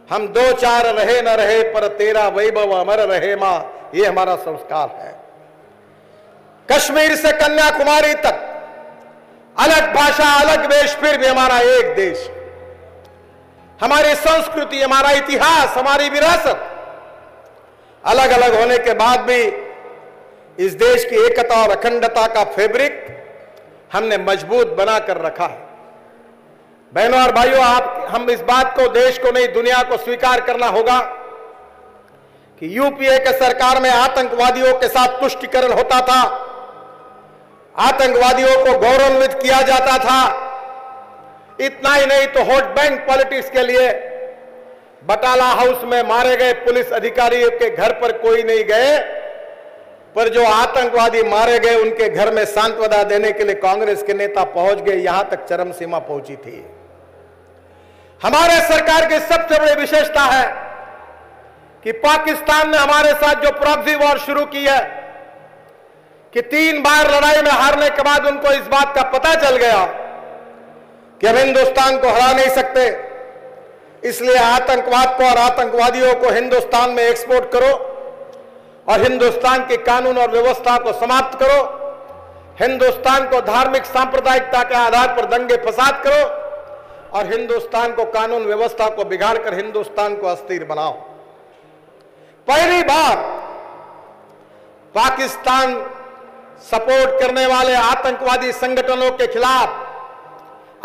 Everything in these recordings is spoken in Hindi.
हम दो चार रहे न रहे पर तेरा वैभव अमर रहे मां, ये हमारा संस्कार है। कश्मीर से कन्याकुमारी तक अलग भाषा, अलग वेश, फिर भी हमारा एक देश। हमारी संस्कृति, हमारा इतिहास, हमारी विरासत अलग अलग होने के बाद भी इस देश की एकता और अखंडता का फैब्रिक हमने मजबूत बनाकर रखा है। बहनों और भाइयों, हम इस बात को, देश को नहीं दुनिया को स्वीकार करना होगा कि यूपीए के सरकार में आतंकवादियों के साथ तुष्टीकरण होता था, आतंकवादियों को गौरवान्वित किया जाता था। इतना ही नहीं तो वोट बैंक पॉलिटिक्स के लिए बटाला हाउस में मारे गए पुलिस अधिकारियों के घर पर कोई नहीं गए, पर जो आतंकवादी मारे गए उनके घर में सांत्वना देने के लिए कांग्रेस के नेता पहुंच गए। यहां तक चरम सीमा पहुंची थी। हमारे सरकार की सबसे बड़ी विशेषता है कि पाकिस्तान ने हमारे साथ जो प्रॉक्सी वॉर शुरू की है, कि 3 बार लड़ाई में हारने के बाद उनको इस बात का पता चल गया कि हम हिंदुस्तान को हरा नहीं सकते, इसलिए आतंकवाद को और आतंकवादियों को हिंदुस्तान में एक्सपोर्ट करो और हिंदुस्तान की कानून और व्यवस्था को समाप्त करो, हिंदुस्तान को धार्मिक सांप्रदायिकता के आधार पर दंगे फसाद करो और हिंदुस्तान को कानून व्यवस्था को बिगाड़कर हिंदुस्तान को अस्थिर बनाओ। पहली बार पाकिस्तान सपोर्ट करने वाले आतंकवादी संगठनों के खिलाफ,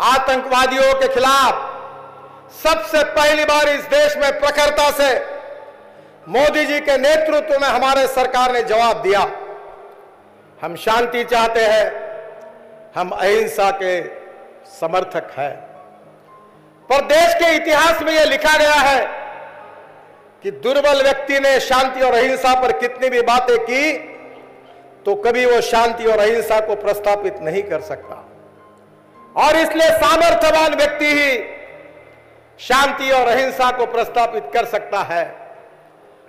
आतंकवादियों के खिलाफ सबसे पहली बार इस देश में प्रखरता से मोदी जी के नेतृत्व में हमारे सरकार ने जवाब दिया। हम शांति चाहते हैं, हम अहिंसा के समर्थक हैं। पर देश के इतिहास में यह लिखा गया है कि दुर्बल व्यक्ति ने शांति और अहिंसा पर कितनी भी बातें की तो कभी वो शांति और अहिंसा को प्रस्थापित नहीं कर सकता, और इसलिए सामर्थ्यवान व्यक्ति ही शांति और अहिंसा को प्रस्थापित कर सकता है।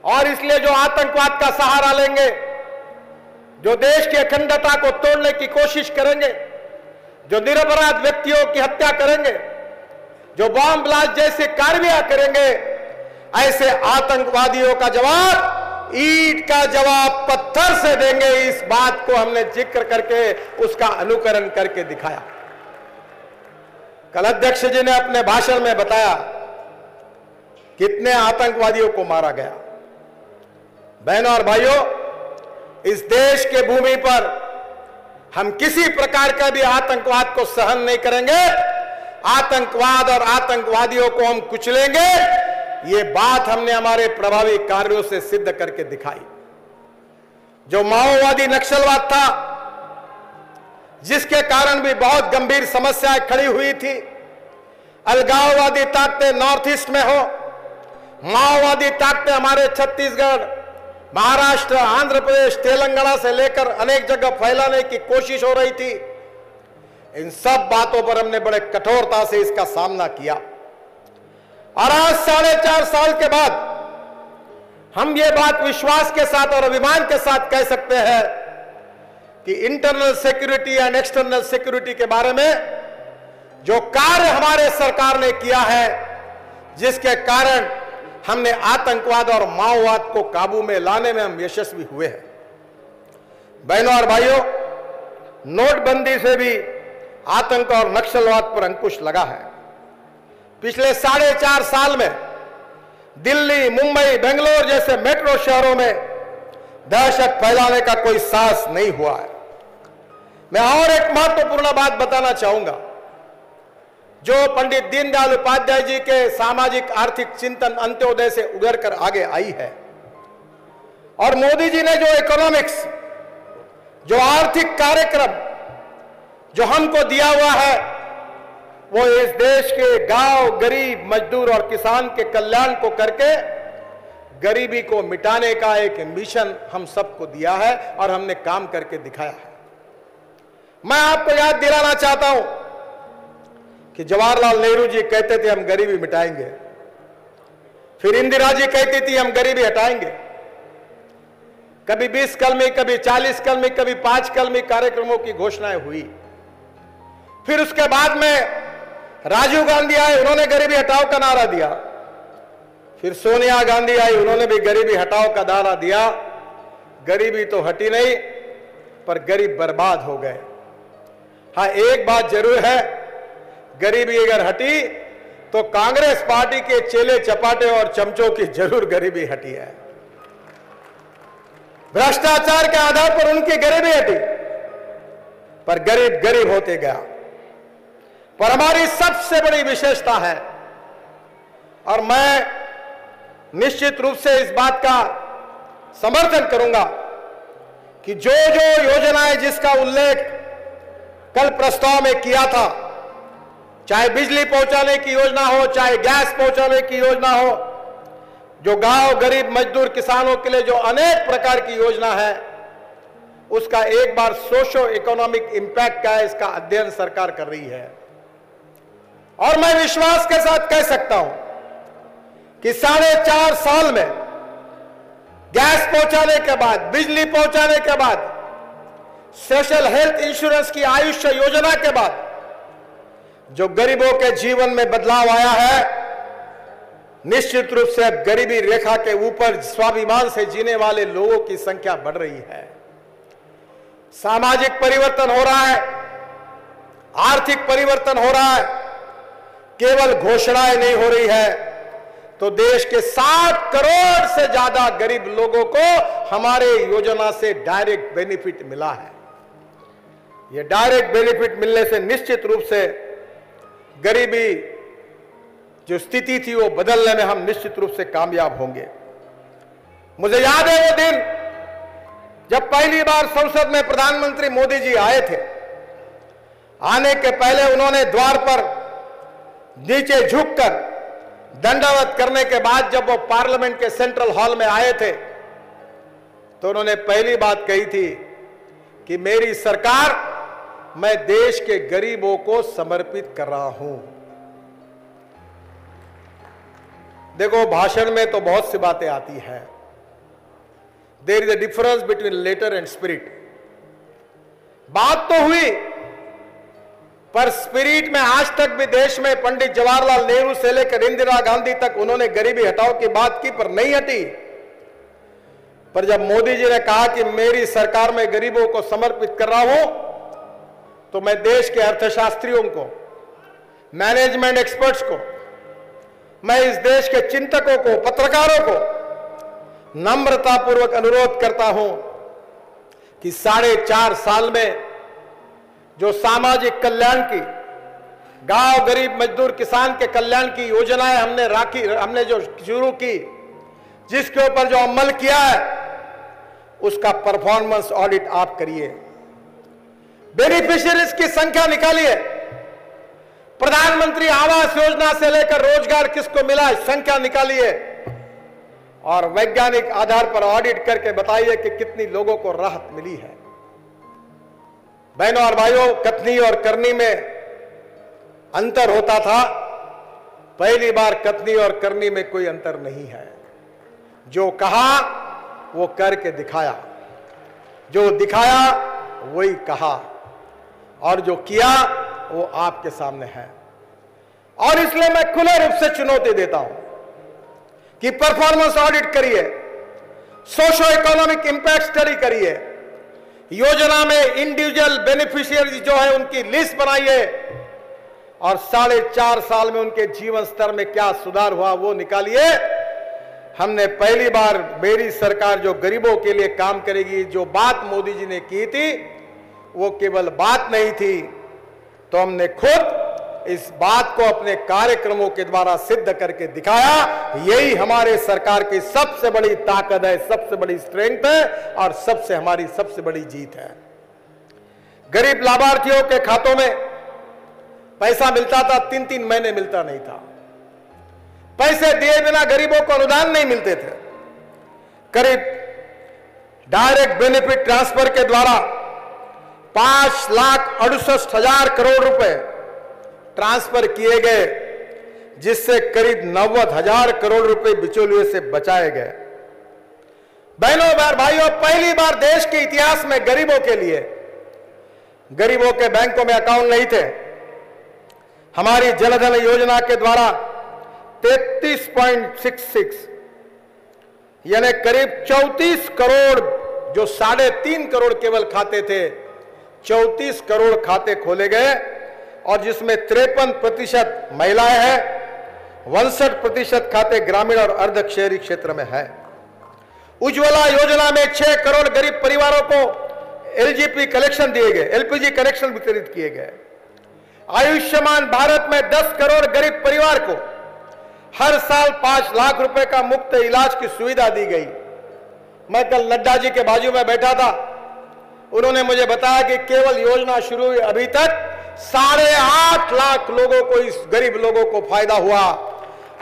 और इसलिए जो आतंकवाद का सहारा लेंगे, जो देश की अखंडता को तोड़ने की कोशिश करेंगे, जो निरपराध व्यक्तियों की हत्या करेंगे, जो बॉम्ब ब्लास्ट जैसे कार्रवाई करेंगे, ऐसे आतंकवादियों का जवाब ईंट का जवाब पत्थर से देंगे। इस बात को हमने जिक्र करके उसका अनुकरण करके दिखाया। कल अध्यक्ष जी ने अपने भाषण में बताया कितने आतंकवादियों को मारा गया। बहनों और भाइयों, इस देश के भूमि पर हम किसी प्रकार का भी आतंकवाद को सहन नहीं करेंगे। आतंकवाद और आतंकवादियों को हम कुचलेंगे। ये बात हमने हमारे प्रभावी कार्यों से सिद्ध करके दिखाई। जो माओवादी नक्सलवाद था, जिसके कारण भी बहुत गंभीर समस्याएं खड़ी हुई थी, अलगाववादी ताकतें नॉर्थ ईस्ट में हो, माओवादी ताकतें हमारे छत्तीसगढ़, महाराष्ट्र, आंध्र प्रदेश, तेलंगाना से लेकर अनेक जगह फैलाने की कोशिश हो रही थी। इन सब बातों पर हमने बड़े कठोरता से इसका सामना किया। और आज 4.5 साल के बाद हम ये बात विश्वास के साथ और अभिमान के साथ कह सकते हैं कि internal security and external security के बारे में जो कार्य हमारे सरकार ने किया है, जिसके कारण हमने आतंकवाद और माओवाद को काबू में लाने में हम यशस्वी हुए हैं। बहनों और भाइयों, नोटबंदी से भी आतंक और नक्सलवाद पर अंकुश लगा है। पिछले 4.5 साल में दिल्ली, मुंबई, बेंगलोर जैसे मेट्रो शहरों में दहशत फैलाने का कोई साहस नहीं हुआ है। मैं और एक महत्वपूर्ण बात बताना चाहूंगा। जो पंडित दीनदयाल उपाध्याय जी के सामाजिक आर्थिक चिंतन अंत्योदय से उभर कर आगे आई है, और मोदी जी ने जो इकोनॉमिक्स, जो आर्थिक कार्यक्रम जो हमको दिया हुआ है, वो इस देश के गांव, गरीब, मजदूर और किसान के कल्याण को करके गरीबी को मिटाने का एक मिशन हम सबको दिया है और हमने काम करके दिखाया है। मैं आपको याद दिलाना चाहता हूं कि जवाहरलाल नेहरू जी कहते थे हम गरीबी मिटाएंगे, फिर इंदिरा जी कहती थी हम गरीबी हटाएंगे। कभी 20 कलमी, कभी 40 कलमी, कभी 5 कलमी कार्यक्रमों की घोषणाएं हुई। फिर उसके बाद में राजीव गांधी आए, उन्होंने गरीबी हटाओ का नारा दिया। फिर सोनिया गांधी आई, उन्होंने भी गरीबी हटाओ का नारा दिया। गरीबी तो हटी नहीं, पर गरीब बर्बाद हो गए। हाँ, एक बात जरूर है, गरीबी अगर हटी तो कांग्रेस पार्टी के चेले चपाटे और चमचों की जरूर गरीबी हटी है। भ्रष्टाचार के आधार पर उनकी गरीबी हटी, पर गरीब गरीब होते गया। पर हमारी सबसे बड़ी विशेषता है, और मैं निश्चित रूप से इस बात का समर्थन करूंगा कि जो जो योजनाएं जिसका उल्लेख कल प्रस्ताव में किया था, चाहे बिजली पहुंचाने की योजना हो, चाहे गैस पहुंचाने की योजना हो, जो गांव गरीब मजदूर किसानों के लिए जो अनेक प्रकार की योजना है, उसका एक बार सोशो इकोनॉमिक इंपैक्ट क्या है, इसका अध्ययन सरकार कर रही है। और मैं विश्वास के साथ कह सकता हूं कि 4.5 साल में गैस पहुंचाने के बाद, बिजली पहुंचाने के बाद, सोशल हेल्थ इंश्योरेंस की आयुष्य योजना के बाद जो गरीबों के जीवन में बदलाव आया है, निश्चित रूप से अब गरीबी रेखा के ऊपर स्वाभिमान से जीने वाले लोगों की संख्या बढ़ रही है। सामाजिक परिवर्तन हो रहा है, आर्थिक परिवर्तन हो रहा है। केवल घोषणाएं नहीं हो रही है, तो देश के 60 करोड़ से ज्यादा गरीब लोगों को हमारे योजना से डायरेक्ट बेनिफिट मिला है। यह डायरेक्ट बेनिफिट मिलने से निश्चित रूप से गरीबी जो स्थिति थी वो बदलने में हम निश्चित रूप से कामयाब होंगे। मुझे याद है वो दिन जब पहली बार संसद में प्रधानमंत्री मोदी जी आए थे। आने के पहले उन्होंने द्वार पर नीचे झुककर दंडवत करने के बाद जब वो पार्लियामेंट के सेंट्रल हॉल में आए थे, तो उन्होंने पहली बात कही थी कि मेरी सरकार, मैं देश के गरीबों को समर्पित कर रहा हूं। देखो, भाषण में तो बहुत सी बातें आती हैं। There is a difference between letter and spirit. बात तो हुई, पर स्पिरिट में आज तक भी देश में पंडित जवाहरलाल नेहरू से लेकर इंदिरा गांधी तक उन्होंने गरीबी हटाओ की बात की, पर नहीं हटी। पर जब मोदी जी ने कहा कि मेरी सरकार में गरीबों को समर्पित कर रहा हूं, तो मैं देश के अर्थशास्त्रियों को, मैनेजमेंट एक्सपर्ट्स को, मैं इस देश के चिंतकों को, पत्रकारों को नम्रतापूर्वक अनुरोध करता हूं कि 4.5 साल में जो सामाजिक कल्याण की, गांव गरीब मजदूर किसान के कल्याण की योजनाएं हमने जो शुरू की, जिसके ऊपर जो अमल किया है, उसका परफॉर्मेंस ऑडिट आप करिए। बेनिफिशियरीज की संख्या निकालिए। प्रधानमंत्री आवास योजना से लेकर रोजगार किसको मिला, संख्या निकालिए, और वैज्ञानिक आधार पर ऑडिट करके बताइए कि कितनी लोगों को राहत मिली है। बहनों और भाइयों, कथनी और करनी में अंतर होता था। पहली बार कथनी और करनी में कोई अंतर नहीं है। जो कहा वो करके दिखाया, जो दिखाया वही कहा, और जो किया वो आपके सामने है। और इसलिए मैं खुले रूप से चुनौती देता हूं कि परफॉर्मेंस ऑडिट करिए, सोशो इकोनॉमिक इंपैक्ट स्टडी करिए, योजना में इंडिविजुअल बेनिफिशियरी जो है उनकी लिस्ट बनाइए, और 4.5 साल में उनके जीवन स्तर में क्या सुधार हुआ वो निकालिए। हमने पहली बार, मेरी सरकार जो गरीबों के लिए काम करेगी, जो बात मोदी जी ने की थी वो केवल बात नहीं थी, तो हमने खुद इस बात को अपने कार्यक्रमों के द्वारा सिद्ध करके दिखाया। यही हमारे सरकार की सबसे बड़ी ताकत है, सबसे बड़ी स्ट्रेंथ है, और हमारी सबसे बड़ी जीत है। गरीब लाभार्थियों के खातों में पैसा मिलता था, 3-3 महीने मिलता नहीं था। पैसे दिए बिना गरीबों को अनुदान नहीं मिलते थे। करीब डायरेक्ट बेनिफिट ट्रांसफर के द्वारा 5,68,000 करोड़ रुपए ट्रांसफर किए गए, जिससे करीब 90,000 करोड़ रुपए बिचौलियों से बचाए गए। बहनों और भाइयों, पहली बार देश के इतिहास में गरीबों के लिए, गरीबों के बैंकों में अकाउंट नहीं थे। हमारी जनधन योजना के द्वारा 33.66 यानी करीब 34 करोड़, जो 3.5 करोड़ केवल खाते थे, 34 करोड़ खाते खोले गए और जिसमें 53% महिलाएं हैं, 62% खाते ग्रामीण और अर्ध शहरी क्षेत्र में है। उज्ज्वला योजना में 6 करोड़ गरीब परिवारों को एलजीपी कनेक्शन दिए गए, एलपीजी कनेक्शन वितरित किए गए। आयुष्मान भारत में 10 करोड़ गरीब परिवार को हर साल 5 लाख रुपए का मुफ्त इलाज की सुविधा दी गई। मैं कल नड्डा जी के बाजू में बैठा था, उन्होंने मुझे बताया कि केवल योजना शुरू हुई अभी तक 8.5 लाख लोगों को, इस गरीब लोगों को फायदा हुआ।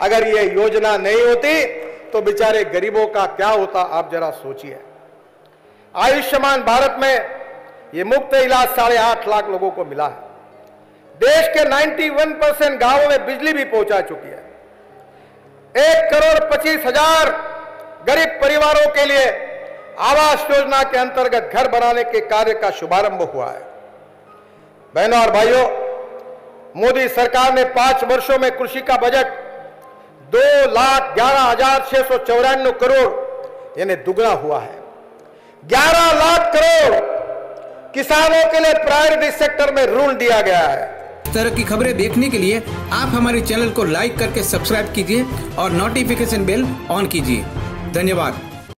अगर ये योजना नहीं होती तो बेचारे गरीबों का क्या होता, आप जरा सोचिए। आयुष्मान भारत में ये मुफ्त इलाज 8.5 लाख लोगों को मिला है। देश के 91% गांवों में बिजली भी पहुंचा चुकी है। 1,25,000 गरीब परिवारों के लिए आवास योजना के अंतर्गत घर बनाने के कार्य का शुभारंभ हुआ है। बहनों और भाइयों, मोदी सरकार ने 5 वर्षों में कृषि का बजट 2,11,694 करोड़ यानी दुगना हुआ है। 11 लाख करोड़ किसानों के लिए प्रायोरिटी सेक्टर में ऋण दिया गया है। इस तरह की खबरें देखने के लिए आप हमारे चैनल को लाइक करके सब्सक्राइब कीजिए और नोटिफिकेशन बेल ऑन कीजिए। धन्यवाद।